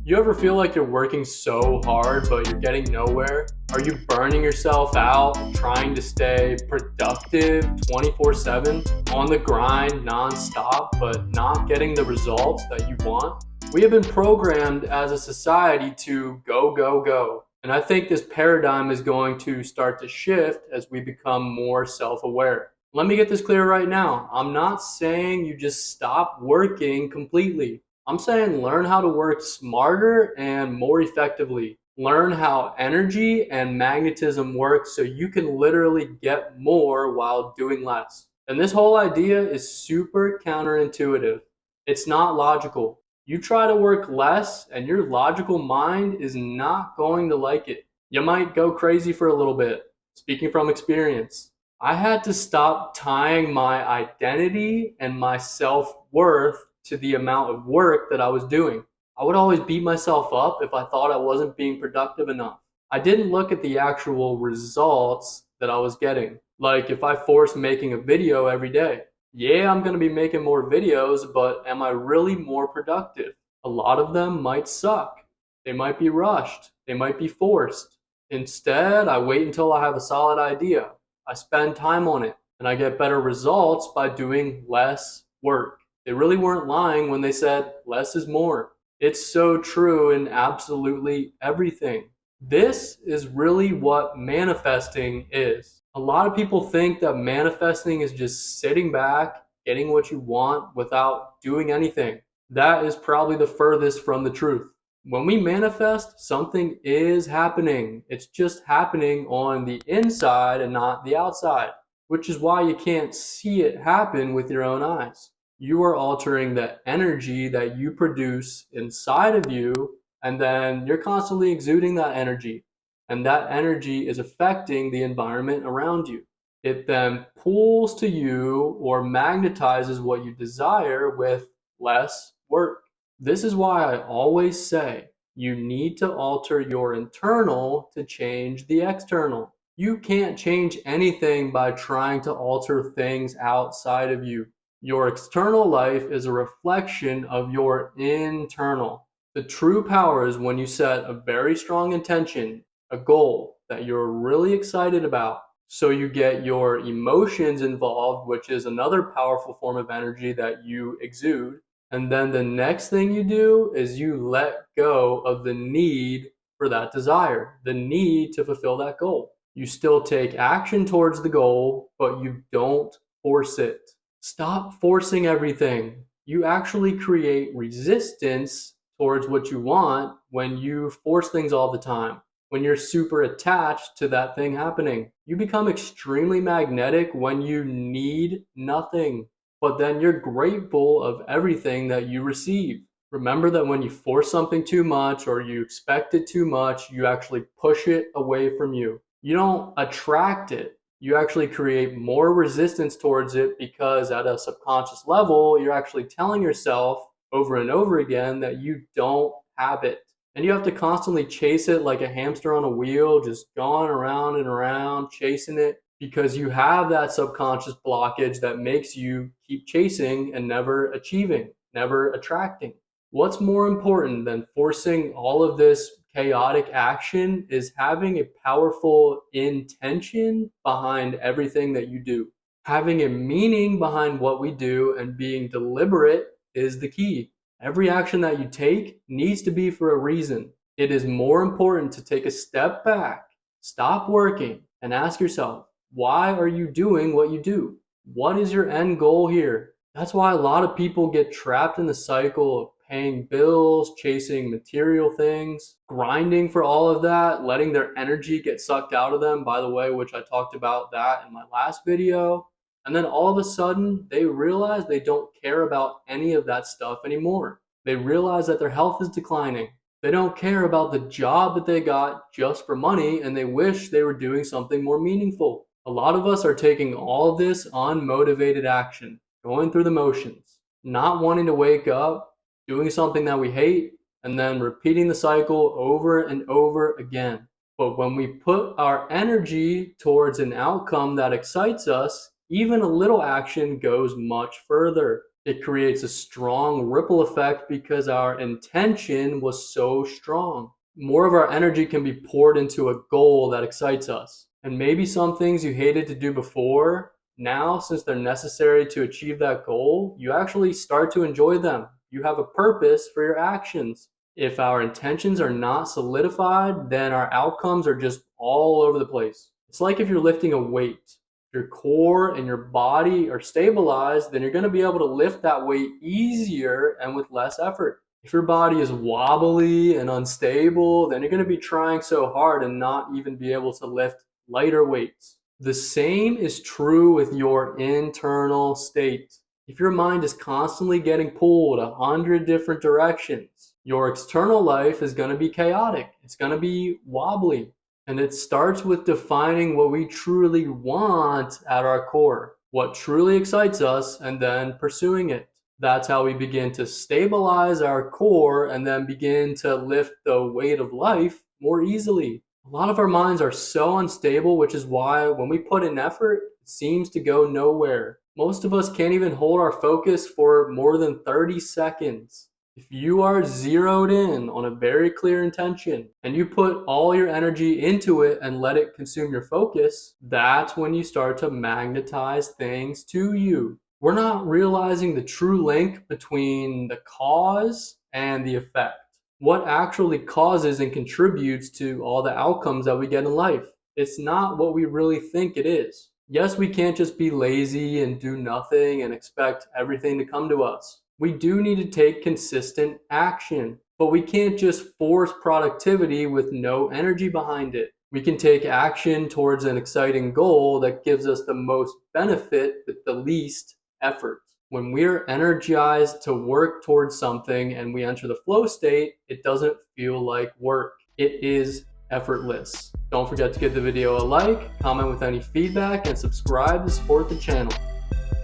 You ever feel like you're working so hard but you're getting nowhere? Are you burning yourself out trying to stay productive 24/7, on the grind non-stop but not getting the results that you want? We have been programmed as a society to go, go, go. And I think this paradigm is going to start to shift as we become more self-aware. Let me get this clear right now. I'm not saying you just stop working completely. I'm saying learn how to work smarter and more effectively. Learn how energy and magnetism work so you can literally get more while doing less. And this whole idea is super counterintuitive. It's not logical. You try to work less and your logical mind is not going to like it. You might go crazy for a little bit. Speaking from experience, I had to stop tying my identity and my self-worth to the amount of work that I was doing. I would always beat myself up if I thought I wasn't being productive enough. I didn't look at the actual results that I was getting. Like if I forced making a video every day, yeah, I'm going to be making more videos, but am I really more productive? A lot of them might suck. They might be rushed. They might be forced. Instead, I wait until I have a solid idea. I spend time on it, and I get better results by doing less work. They really weren't lying when they said less is more. It's so true in absolutely everything. This is really what manifesting is. A lot of people think that manifesting is just sitting back, getting what you want without doing anything. That is probably the furthest from the truth. When we manifest, something is happening. It's just happening on the inside and not the outside, which is why you can't see it happen with your own eyes. You are altering the energy that you produce inside of you, and then you're constantly exuding that energy. And that energy is affecting the environment around you. It then pulls to you or magnetizes what you desire with less work. This is why I always say you need to alter your internal to change the external. You can't change anything by trying to alter things outside of you. Your external life is a reflection of your internal. The true power is when you set a very strong intention, a goal that you're really excited about. So you get your emotions involved, which is another powerful form of energy that you exude. And then the next thing you do is you let go of the need for that desire, the need to fulfill that goal. You still take action towards the goal, but you don't force it. Stop forcing everything. You actually create resistance towards what you want when you force things all the time. When you're super attached to that thing happening, you become extremely magnetic when you need nothing, but then you're grateful of everything that you receive. Remember that when you force something too much or you expect it too much, you actually push it away from you. You don't attract it. You actually create more resistance towards it because at a subconscious level, you're actually telling yourself over and over again that you don't have it. And you have to constantly chase it like a hamster on a wheel, just going around and around, chasing it because you have that subconscious blockage that makes you keep chasing and never achieving, never attracting. What's more important than forcing all of this chaotic action is having a powerful intention behind everything that you do. Having a meaning behind what we do and being deliberate is the key. Every action that you take needs to be for a reason. It is more important to take a step back, stop working, and ask yourself, why are you doing what you do? What is your end goal here? That's why a lot of people get trapped in the cycle of paying bills, chasing material things, grinding for all of that, letting their energy get sucked out of them, by the way, which I talked about that in my last video. And then all of a sudden, they realize they don't care about any of that stuff anymore. They realize that their health is declining. They don't care about the job that they got just for money, and they wish they were doing something more meaningful. A lot of us are taking all of this unmotivated action, going through the motions, not wanting to wake up, doing something that we hate, and then repeating the cycle over and over again. But when we put our energy towards an outcome that excites us, even a little action goes much further. It creates a strong ripple effect because our intention was so strong. More of our energy can be poured into a goal that excites us. And maybe some things you hated to do before, now, since they're necessary to achieve that goal, you actually start to enjoy them. You have a purpose for your actions. If our intentions are not solidified, then our outcomes are just all over the place. It's like if you're lifting a weight. Your core and your body are stabilized, then you're going to be able to lift that weight easier and with less effort. If your body is wobbly and unstable, then you're going to be trying so hard and not even be able to lift lighter weights. The same is true with your internal state. If your mind is constantly getting pulled 100 different directions, your external life is going to be chaotic. It's going to be wobbly. And it starts with defining what we truly want at our core, what truly excites us, and then pursuing it. That's how we begin to stabilize our core and then begin to lift the weight of life more easily. A lot of our minds are so unstable, which is why when we put in effort, it seems to go nowhere. Most of us can't even hold our focus for more than 30 seconds. If you are zeroed in on a very clear intention and you put all your energy into it and let it consume your focus, that's when you start to magnetize things to you. We're not realizing the true link between the cause and the effect. What actually causes and contributes to all the outcomes that we get in life? It's not what we really think it is. Yes, we can't just be lazy and do nothing and expect everything to come to us. We do need to take consistent action, but we can't just force productivity with no energy behind it. We can take action towards an exciting goal that gives us the most benefit with the least effort. When we're energized to work towards something and we enter the flow state, it doesn't feel like work. It is effortless. Don't forget to give the video a like, comment with any feedback, and subscribe to support the channel.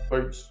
Peace.